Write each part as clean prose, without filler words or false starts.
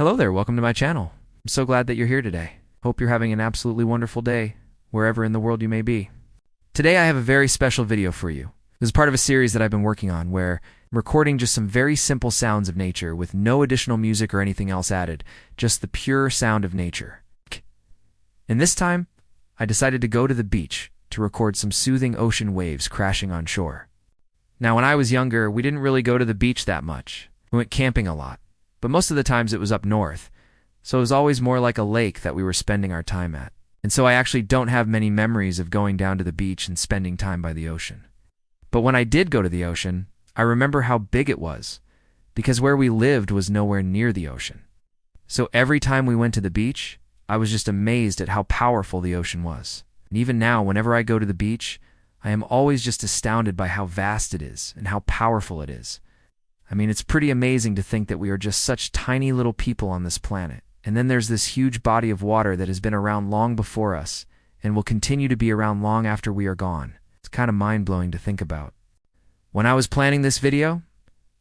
Hello there, welcome to my channel. I'm so glad that you're here today. Hope you're having an absolutely wonderful day, wherever in the world you may be. Today I have a very special video for you. This is part of a series that I've been working on where I'm recording just some very simple sounds of nature with no additional music or anything else added, just the pure sound of nature. And this time, I decided to go to the beach to record some soothing ocean waves crashing on shore. Now, when I was younger, we didn't really go to the beach that much. We went camping a lot. But most of the times it was up north, so it was always more like a lake that we were spending our time at. And so I actually don't have many memories of going down to the beach and spending time by the ocean. But when I did go to the ocean, I remember how big it was, because where we lived was nowhere near the ocean. So every time we went to the beach, I was just amazed at how powerful the ocean was. And even now, whenever I go to the beach, I am always just astounded by how vast it is and how powerful it is. I mean, it's pretty amazing to think that we are just such tiny little people on this planet. And then there's this huge body of water that has been around long before us and will continue to be around long after we are gone. It's kind of mind-blowing to think about. When I was planning this video,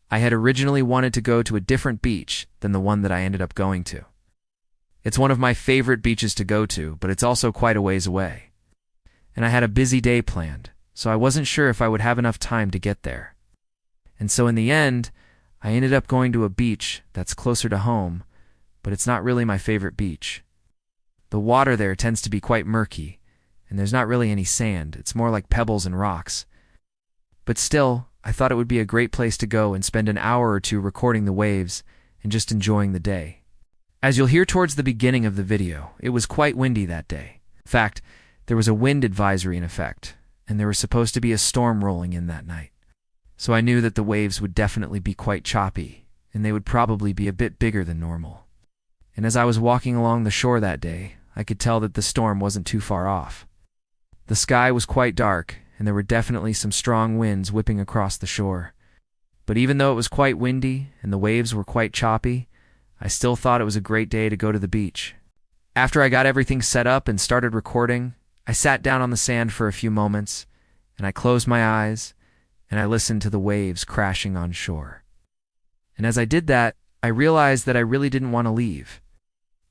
I had originally wanted to go to a different beach than the one that I ended up going to. It's one of my favorite beaches to go to, but it's also quite a ways away. And I had a busy day planned, so I wasn't sure if I would have enough time to get there. And so in the end, I ended up going to a beach that's closer to home, but it's not really my favorite beach. The water there tends to be quite murky, and there's not really any sand. It's more like pebbles and rocks. But still, I thought it would be a great place to go and spend an hour or two recording the waves and just enjoying the day. As you'll hear towards the beginning of the video, it was quite windy that day. In fact, there was a wind advisory in effect, and there was supposed to be a storm rolling in that night. So I knew that the waves would definitely be quite choppy, and they would probably be a bit bigger than normal. And as I was walking along the shore that day, I could tell that the storm wasn't too far off. The sky was quite dark, and there were definitely some strong winds whipping across the shore. But even though it was quite windy, and the waves were quite choppy, I still thought it was a great day to go to the beach. After I got everything set up and started recording, I sat down on the sand for a few moments, and I closed my eyes, and I listened to the waves crashing on shore. And as I did that, I realized that I really didn't want to leave.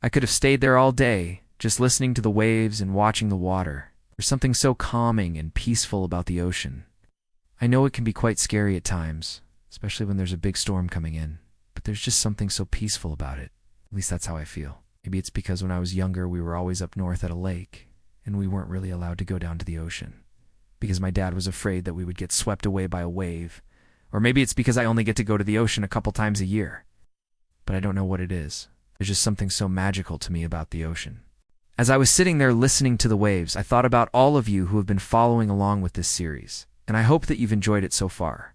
I could have stayed there all day, just listening to the waves and watching the water. There's something so calming and peaceful about the ocean. I know it can be quite scary at times, especially when there's a big storm coming in, but there's just something so peaceful about it. At least that's how I feel. Maybe it's because when I was younger, we were always up north at a lake, and we weren't really allowed to go down to the ocean, because my dad was afraid that we would get swept away by a wave. Or maybe it's because I only get to go to the ocean a couple times a year. But I don't know what it is. There's just something so magical to me about the ocean. As I was sitting there listening to the waves, I thought about all of you who have been following along with this series, and I hope that you've enjoyed it so far.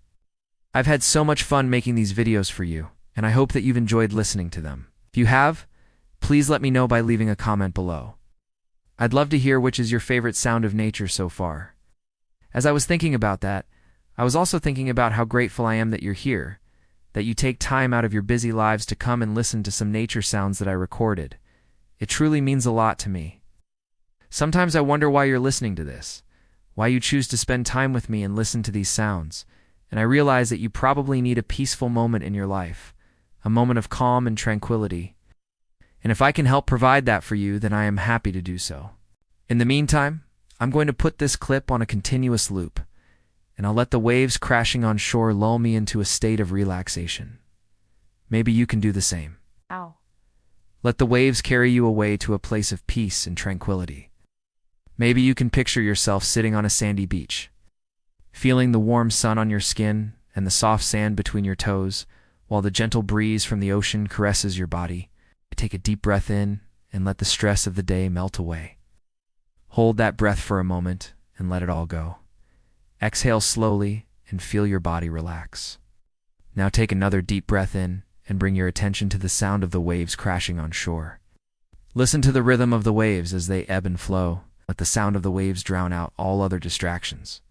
I've had so much fun making these videos for you, and I hope that you've enjoyed listening to them. If you have, please let me know by leaving a comment below. I'd love to hear which is your favorite sound of nature so far. As I was thinking about that, I was also thinking about how grateful I am that you're here, that you take time out of your busy lives to come and listen to some nature sounds that I recorded. It truly means a lot to me. Sometimes I wonder why you're listening to this, why you choose to spend time with me and listen to these sounds, and I realize that you probably need a peaceful moment in your life, a moment of calm and tranquility. And if I can help provide that for you, then I am happy to do so. In the meantime, I'm going to put this clip on a continuous loop, and I'll let the waves crashing on shore lull me into a state of relaxation. Maybe you can do the same. Ow. Let the waves carry you away to a place of peace and tranquility. Maybe you can picture yourself sitting on a sandy beach, feeling the warm sun on your skin and the soft sand between your toes, while the gentle breeze from the ocean caresses your body. Take a deep breath in and let the stress of the day melt away. Hold that breath for a moment and let it all go. Exhale slowly and feel your body relax. Now take another deep breath in and bring your attention to the sound of the waves crashing on shore. Listen to the rhythm of the waves as they ebb and flow. Let the sound of the waves drown out all other distractions.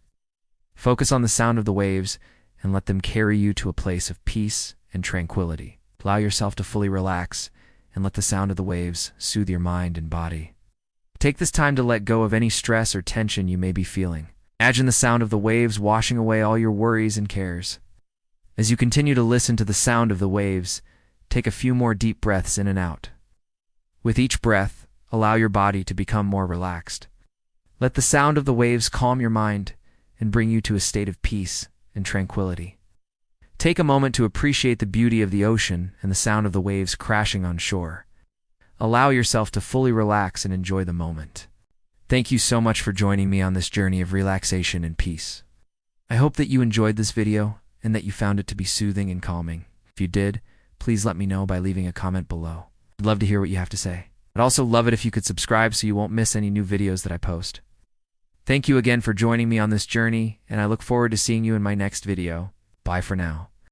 Focus on the sound of the waves and let them carry you to a place of peace and tranquility. Allow yourself to fully relax and let the sound of the waves soothe your mind and body. Take this time to let go of any stress or tension you may be feeling. Imagine the sound of the waves washing away all your worries and cares. As you continue to listen to the sound of the waves, take a few more deep breaths in and out. With each breath, allow your body to become more relaxed. Let the sound of the waves calm your mind and bring you to a state of peace and tranquility. Take a moment to appreciate the beauty of the ocean and the sound of the waves crashing on shore. Allow yourself to fully relax and enjoy the moment. Thank you so much for joining me on this journey of relaxation and peace. I hope that you enjoyed this video and that you found it to be soothing and calming. If you did, please let me know by leaving a comment below. I'd love to hear what you have to say. I'd also love it if you could subscribe so you won't miss any new videos that I post. Thank you again for joining me on this journey, and I look forward to seeing you in my next video. Bye for now.